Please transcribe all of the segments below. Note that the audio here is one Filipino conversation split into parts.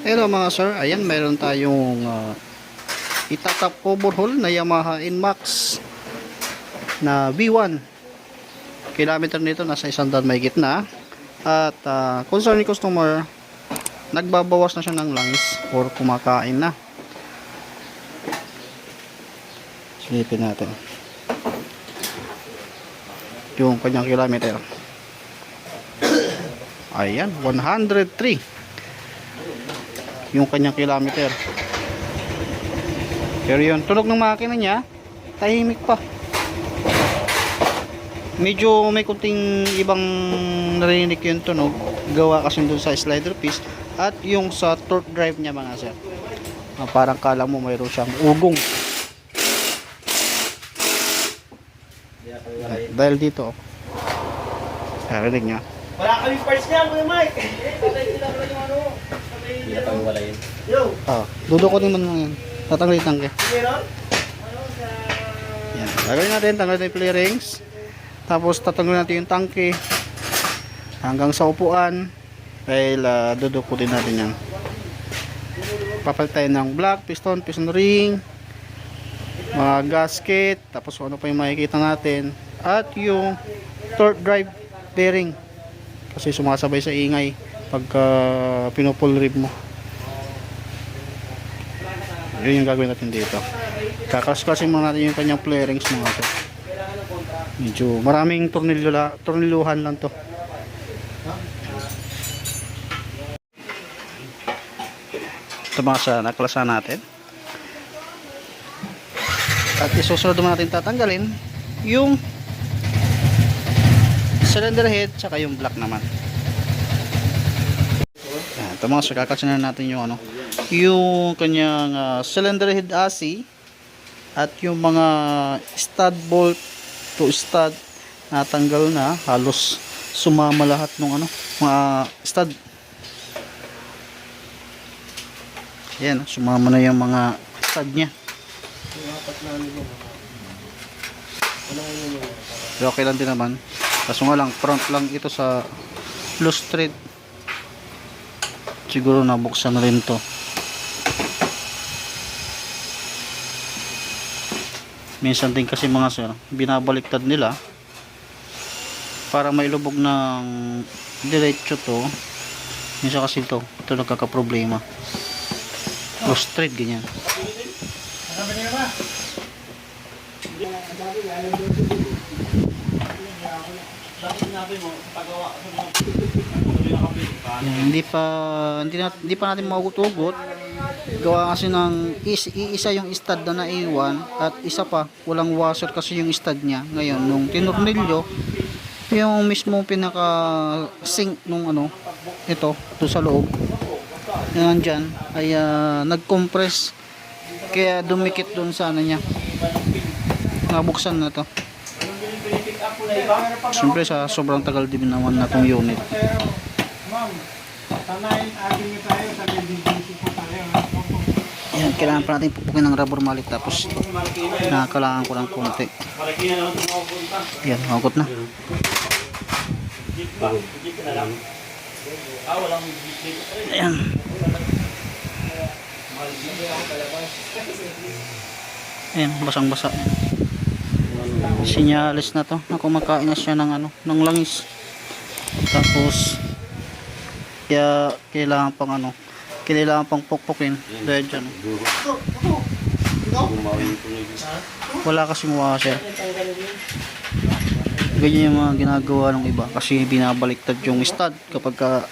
Hello mga sir, ayan meron tayong itatap overhaul na Yamaha NMAX na V1. Kilometer nito nasa 100 may gitna. At concern ni customer, nagbabawas na siya ng langis or kumakain na. Silipin natin yung kanyang kilometer. Ayan, 103 yung kanyang kilometer. Pero yun, tunog ng makina niya tahimik pa. Medyo may kunting ibang narinig yung tunog, gawa kasi dun sa slider piece at yung sa torque drive niya mga sir. Parang kala mo mayroon siyang ugong. Dahil dito narinig niya. Wala kami parts niya, Kuya Mike. Patay sila pala yung ano. Hindi na pang wala yun. Yo. Dudukotin mo naman yan. Tatanggalin tangke. Meron? Yan. Gagawin natin, tanggalin natin yung play rings. Tapos tatanggalin natin yung tangke hanggang sa upuan. Dahil dudukotin natin yan. Papalit tayo ng block, piston ring, mga gasket, tapos ano pa yung makikita natin. At yung torque drive bearing. Kasi sumasabay sa ingay pagka pinupull rib mo. Yun yung gagawin natin dito. Kakasklasin muna natin yung kanyang play rings mga to. Medyo maraming torniluhan lang to. Ito mga sa naklasan natin. At isusunod natin tatanggalin yung cylinder head tsaka yung block naman. Yan, ito mga sir, kakatsin na natin yung ano, yung kanyang cylinder head AC at yung mga stud bolt to stud natanggal na, halos sumama lahat ng ano, mga stud. Yan, sumama na yung mga stud nya. Pero okay lang din naman. Kaso nga lang, front lang ito sa loose thread. Siguro nabuksan na rin to. Minsan din kasi mga sir, binabaliktad nila para mailubog ng diretso to. Minsan kasi ito nagkakaproblema. Loose thread, ganyan. Hindi pa natin magutugot. Gawa kasi ng isa yung stud na naiwan at isa pa walang washer kasi yung stud niya. Ngayon nung tinurnilyo yung mismo pinaka sink nung ano ito to sa loob yan dyan ay nag-compress kaya dumikit dun sa ano niya, nabuksan na to. Siyempre sa sobrang tagal din naman na tong unit. Ayan, kailangan pa natin pupukin ng rubber mallet tapos nakakalangan ko ng konti. Ayan, magot na. Ayan. Ayan, basang basa. Sinyalis na to na kumakain na siya ng ano, ng langis. Tapos kaya kailangan pang pukpukin dahil dyan wala kasing washer. Ganyan yung mga ginagawa ng iba kasi binabaliktad yung stud kapag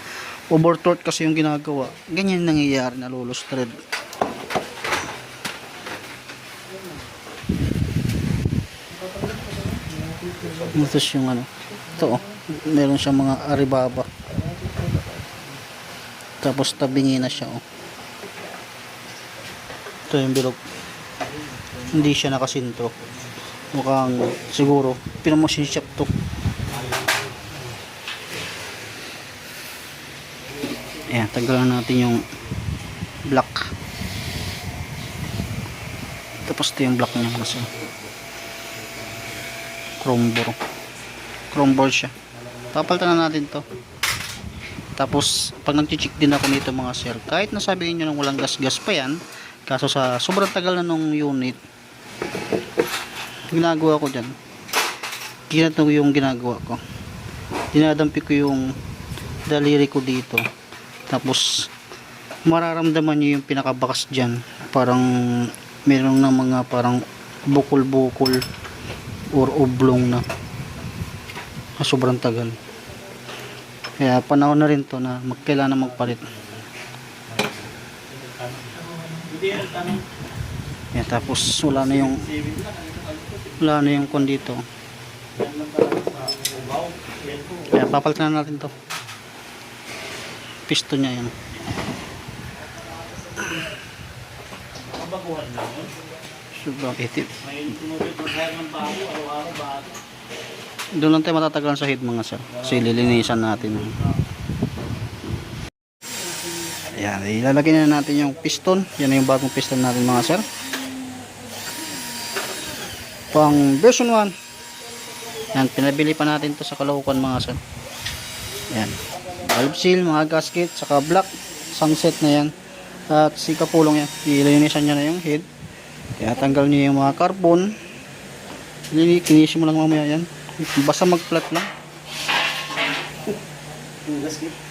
over torque kasi yung ginagawa. Ganyan nangyayari, nalulos thread. Tapos yung ano ito meron siyang mga aribaba tapos tabingi na siya ito yung bilog, hindi siya nakasintro, mukhang siguro pinamotion shop to. Ayan, tanggalan natin yung black tapos ito yung black niya kasi chrome bore siya. Papalitan na natin to. Tapos pag nag-check din ako nito mga sir, kahit nasabihin nyo nang walang gas-gas pa yan, kaso sa sobrang tagal na nung unit, ginagawa ko dyan, ganito yung ginagawa ko, dinadampi ko yung daliri ko dito, tapos mararamdaman nyo yung pinakabakas dyan, parang meron ng mga parang bukol-bukol or oblong na sobrang tagal. Kaya panahon na rin to na kailangan magpalit. Yan, tapos wala na yung kon dito. Kaya papalitan na natin to. Piston niya yan. Sobrang itip. Doon lang tayo matatagalan sa head mga sir. Kasi lilinisan natin. Ayan, ilalagay na natin yung piston. Yan na yung bagong piston natin mga sir. Pang version 1. Yan, pinabili pa natin to sa Caloocan mga sir. Yan. Valve seal, mga gasket, saka black. Sunset na yan. At si kapulong yan. Ilinisan niya na yung head. Kaya tanggal niyo yung mga carbon. Kinisin mo lang mamaya yan. Basta mag-flat lang.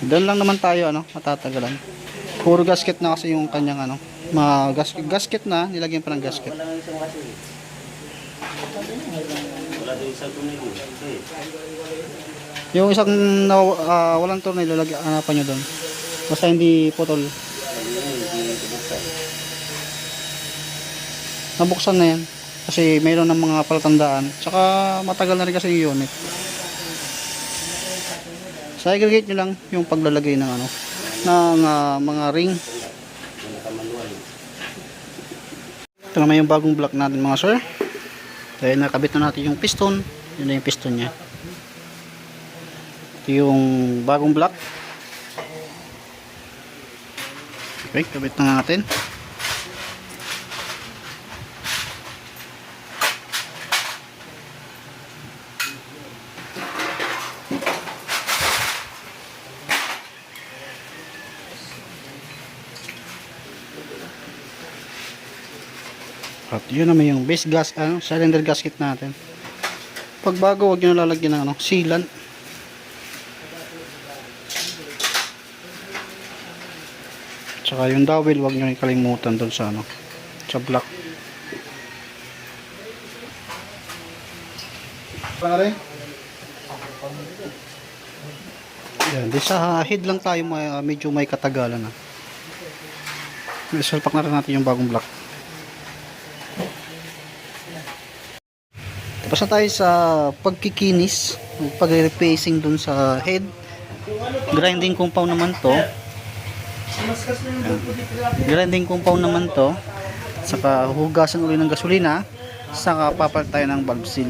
Doon lang naman tayo matatagalan. Puro gasket na kasi yung kanyang mga gasket na, nilagyan pa ng gasket. Yung isang walang tornilyo, hanapan nyo doon. Basta hindi putol. Nabuksan na yan. Kasi mayroon ng mga palatandaan. Tsaka matagal na rin kasi yung unit. So aggregate nyo lang yung paglalagay ng mga ring. Ito naman yung bagong block natin mga sir. Dahil nakabit na natin yung piston. Yun na yung piston nya. Ito yung bagong block. Okay, kabit na natin. At yun naman yung base gas, cylinder gasket natin. Pag bago, huwag nyo lalagyan ng sealant. Tsaka yung dowel, huwag nyo kalimutan doon sa sa block. Yan, di sa head lang tayo medyo may katagalan na. Salpak na rin natin yung bagong block. Tapos na tayo sa pagkikinis, pag-refacing dun sa head. Grinding compound naman to. Grinding compound naman to. Saka hugasan uli ng gasolina. Saka papalit tayo ng valve seal.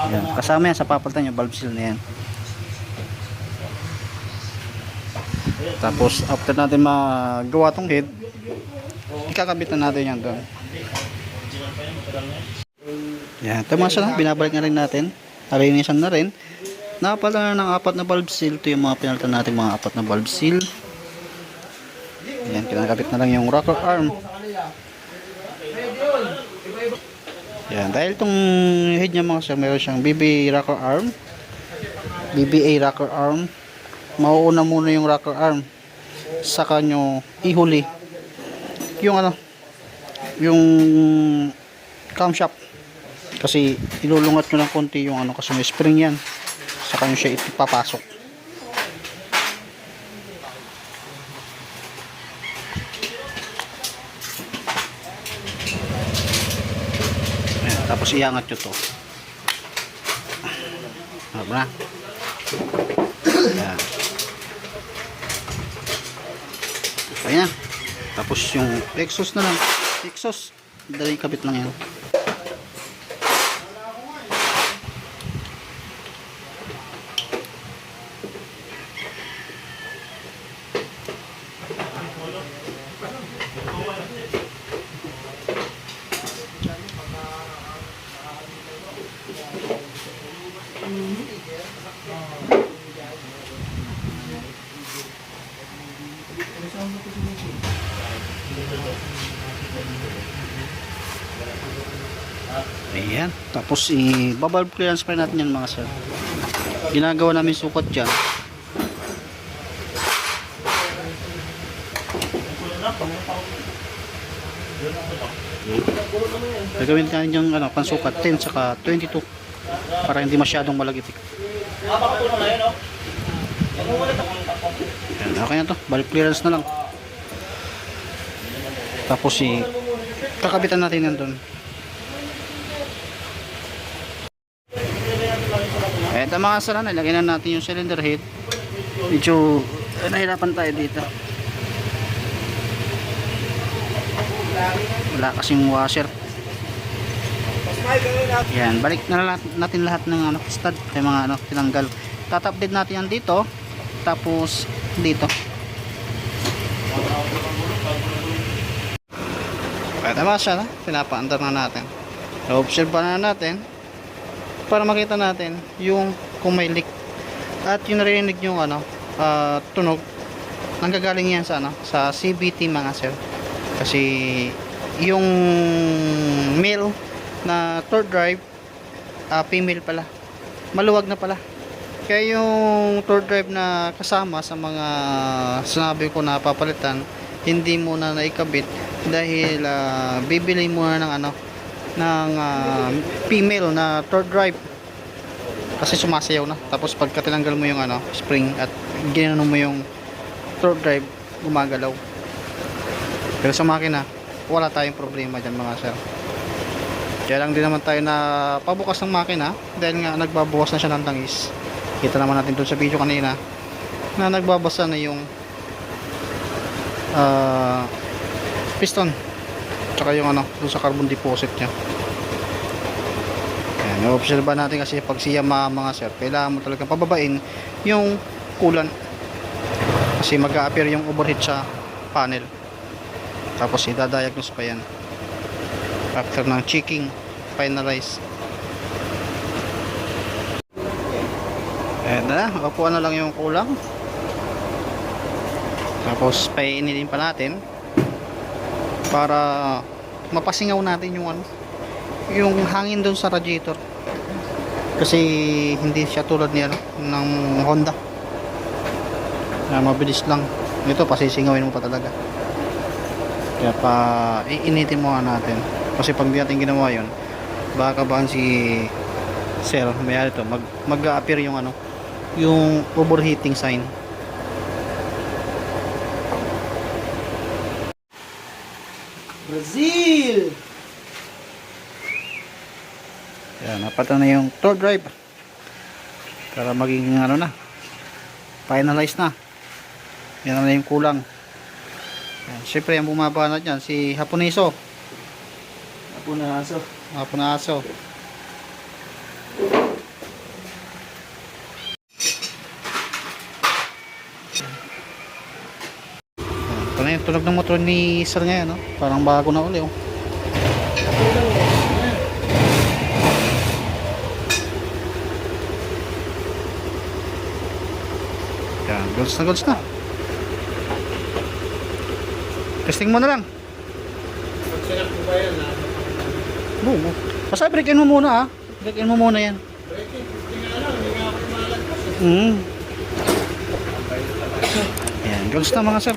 Yan. Kasama yan sa papalitan yung valve seal na yan. Tapos after natin magawa tong head, ikakabit na natin yan doon. Yan, tama siya, binabalik na rin natin. Alinisan na rin. Napala na ng 4 na valve seal. Ito yung mga pinalitan natin, mga 4 na valve seal. Yan, kinakabit na lang yung rocker arm. Yan, dahil itong head niya mga sir, meron siyang BBA rocker arm. BBA rocker arm. Mauuna muna yung rocker arm. Saka nyo ihuli yung yung camshaft, kasi ilulungat nyo ng konti yung kasi may spring yan, saka nyo siya ipapasok. Ayan, tapos iangat nyo to. Ano ba? Ayan. Ayan. Tapos yung exhaust na lang. Exhaust. Daling kabit lang yan. Ayan. Tapos i-valve clearance pa natin yan mga sir. Ginagawa namin sukat dyan. Gagawin natin yung pansukat 10 saka 22 para hindi masyadong malagitik. Ayan, okay na to. Valve clearance na lang. Tapos kakabitan natin yan doon. Ito mga sir, ilagay na natin yung cylinder head. Medyo nahirapan tayo dito. Wala kasing washer. Yan, balik na natin lahat ng stud, yung mga tinanggal. Tatapdid natin yan dito, tapos dito. Ito mga sir, pinapaandar na natin. Na-observe na natin para makita natin yung kung may leak at yung narinig yung tunog nanggagaling yan sa sa CVT mga sir, kasi yung male na torque drive female pala, maluwag na pala, kaya yung torque drive na kasama sa mga sinabi ko na papalitan hindi muna naikabit dahil bibili muna ng female na torque drive kasi sumasayaw na. Tapos pagka tinanggal mo yung spring at ginano mo yung torque drive, gumagalaw. Pero sa makina wala tayong problema dyan mga sir. Kaya lang din naman tayo na pabukas ng makina dahil nga nagbabawas na siya ng tangis. Kita naman natin doon sa video kanina na nagbabasa na yung piston tsaka yung doon sa carbon deposit nya. Ayan, i-observe natin kasi pag siya mga sir, kailangan mo talagang pababain yung coolant kasi mag-a-appear yung overheat sa panel. Tapos i-diagnose pa yan after ng checking, finalize. Ayan na, upuan na lang yung kulang. Tapos painitin pa natin para mapasingaw natin yung hangin doon sa radiator, kasi hindi siya tulad niya ng Honda na mabilis lang. Ito pasisingawin mo pa talaga, kaya pa iinitin mo natin, kasi pag di natin ginawa yun baka baan si sir may ito mag-a-appear yung overheating sign. Brazil! Yan, napatan na yung torque drive para maging finalize na. Yan na yung kulang. Yan, syempre yung bumaba na dyan si Haponiso. Haponaso. Ito na yung tunog ng motor ni sir ngayon, parang bago na uli. Yan, goods na. Testing mo na lang. Pag-select mo ba yan Oo. Basta break-in mo muna Break-in mo muna yan. Breaking, nga lang, hindi nga ako malagpas. Yan, goods na mga sir.